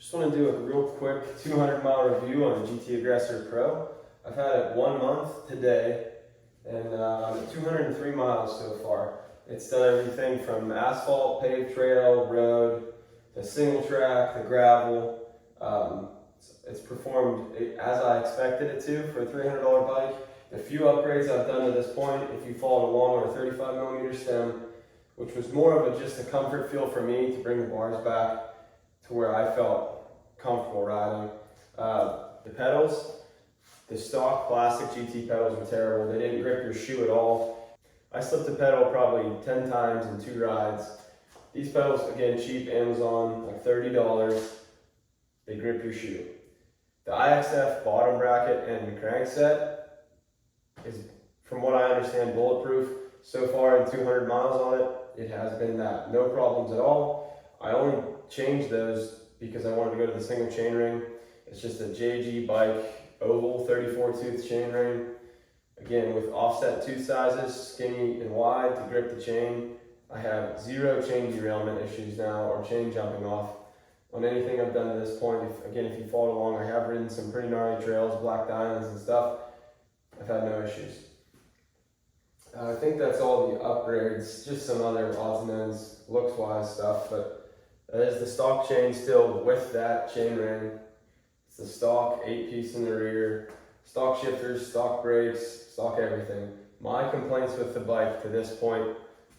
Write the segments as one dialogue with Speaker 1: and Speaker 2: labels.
Speaker 1: Just want to do a real quick 200-mile review on the GT Aggressor Pro. I've had it 1 month today, and I'm at 203 miles so far. It's done everything from asphalt, paved trail, road, to single track, the gravel. It's performed as I expected it to for a $300 bike. The few upgrades I've done to this point, if you followed along, are a 35mm stem, which was more of just a comfort feel for me to bring the bars back to where I felt comfortable riding. The pedals, the stock plastic GT pedals were terrible. They didn't grip your shoe at all. I slipped a pedal probably 10 times in 2 rides. These pedals, again, cheap, Amazon, like $30. They grip your shoe. The IXF bottom bracket and the crankset is, from what I understand, bulletproof. So far in 200 miles on it, it has been that. No problems at all. I only changed those because I wanted to go to the single chainring. It's just a JG bike, oval 34 tooth chainring. Again, with offset tooth sizes, skinny and wide to grip the chain. I have 0 chain derailment issues now, or chain jumping off on anything I've done to this point. If you followed along, I have ridden some pretty gnarly trails, black diamonds and stuff. I've had no issues. I think that's all the upgrades, just some other odds and ends, looks-wise stuff, but that is the stock chain still with that chain ring. It's the stock 8-piece in the rear, stock shifters, stock brakes, stock everything. My complaints with the bike to this point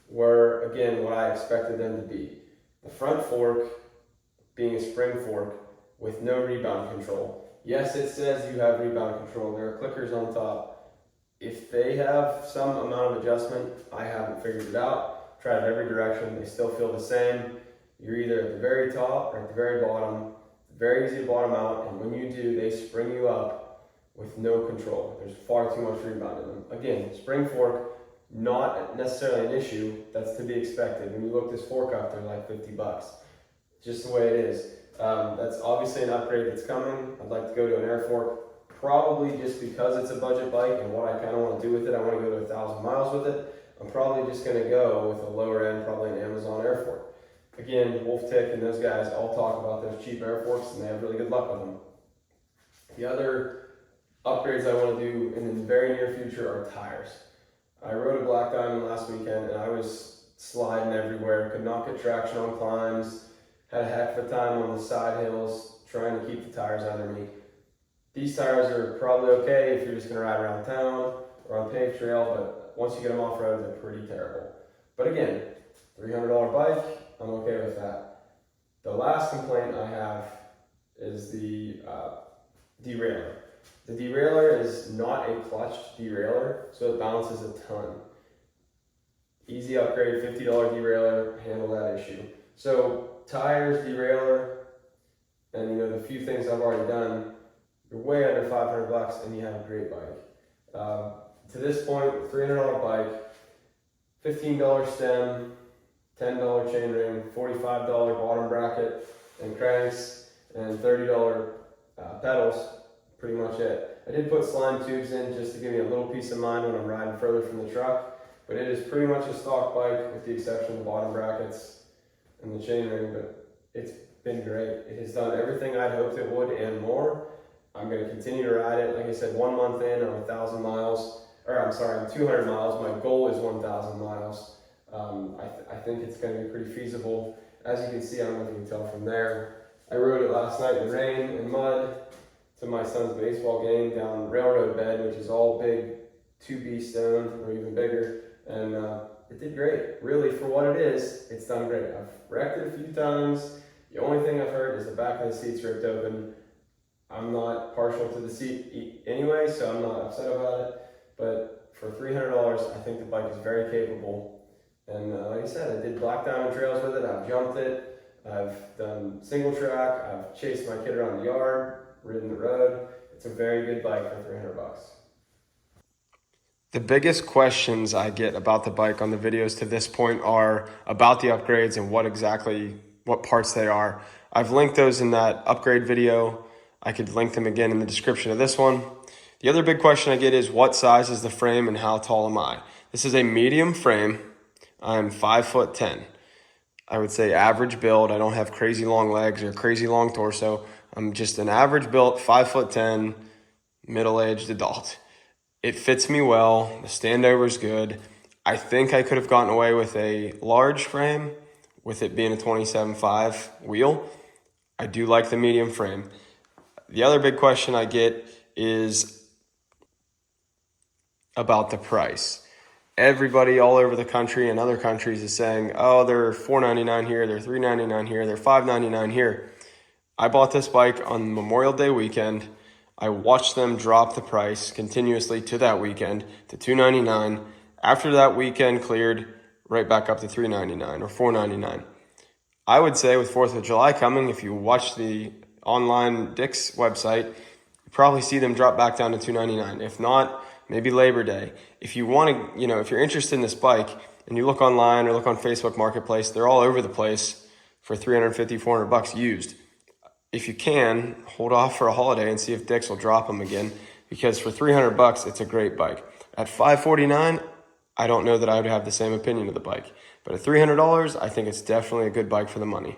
Speaker 1: were, again, what I expected them to be. The front fork being a spring fork with no rebound control. Yes, it says you have rebound control. There are clickers on top. If they have some amount of adjustment, I haven't figured it out. Tried every direction, they still feel the same. You're either at the very top or at the very bottom. Very easy to bottom out, and when you do, they spring you up with no control. There's far too much rebound in them. Again, spring fork, not necessarily an issue. That's to be expected. When you look this fork up, they're like $50. Just the way it is. That's obviously an upgrade that's coming. I'd like to go to an air fork, probably just because it's a budget bike and what I kind of want to do with it. I want to go to 1,000 miles with it. I'm probably just going to go with a lower end, probably an Amazon air fork. Again, Wolf Tick and those guys all talk about those cheap air forks, and they have really good luck with them. The other upgrades I want to do in the very near future are tires. I rode a black diamond last weekend, and I was sliding everywhere. Could not get traction on climbs. Had a heck of a time on the side hills trying to keep the tires under me. These tires are probably okay if you're just going to ride around town or on paved trail, but once you get them off road, they're pretty terrible. But again, $300 bike, I'm okay with that. The last complaint I have is the derailleur. The derailleur is not a clutched derailleur, so it balances a ton. Easy upgrade, $50 derailleur, handle that issue. So tires, derailleur, and the few things I've already done, you're way under $500 and you have a great bike. To this point, $300 bike, $15 stem, $10 chain ring, $45 bottom bracket and cranks, and $30 pedals, pretty much it. I did put slime tubes in just to give me a little peace of mind when I'm riding further from the truck, but it is pretty much a stock bike with the exception of the bottom brackets and the chain ring, but it's been great. It has done everything I'd hoped it would and more. I'm going to continue to ride it. Like I said, 1 month in on 1,000 miles, or I'm sorry, 200 miles. My goal is 1,000 miles. I think it's going to be pretty feasible. As you can see, I don't know if you can tell from there, I rode it last night in the rain and mud to my son's baseball game down railroad bed, which is all big 2B stone or even bigger, and it did great. Really, for what it is, it's done great. I've wrecked it a few times. The only thing I've heard is the back of the seat's ripped open. I'm not partial to the seat anyway, so I'm not upset about it, but for $300, I think the bike is very capable. And like I said, I did black diamond trails with it, I've jumped it, I've done single track, I've chased my kid around the yard, ridden the road. It's a very good bike for $300. The biggest questions I get about the bike on the videos to this point are about the upgrades and what parts they are. I've linked those in that upgrade video. I could link them again in the description of this one. The other big question I get is what size is the frame and how tall am I? This is a medium frame. I'm 5'10". I would say average build. I don't have crazy long legs or crazy long torso. I'm just an average built 5'10", middle-aged adult. It fits me well. The standover is good. I think I could have gotten away with a large frame with it being a 27.5 wheel. I do like the medium frame. The other big question I get is about the price. Everybody all over the country and other countries is saying, oh, they're $499 here, they're $399 here, they're $599 here. I bought this bike on Memorial Day weekend. I watched them drop the price continuously to that weekend to $299. After that weekend cleared, right back up to $399 or $499. I would say with 4th of July coming, if you watch the online Dick's website, you probably see them drop back down to $299. If not, maybe Labor Day. If you want to, if you're interested in this bike and you look online or look on Facebook Marketplace, they're all over the place for $350, $400 used. If you can, hold off for a holiday and see if Dick's will drop them again, because for $300, it's a great bike. At $549, I don't know that I would have the same opinion of the bike. But at $300, I think it's definitely a good bike for the money.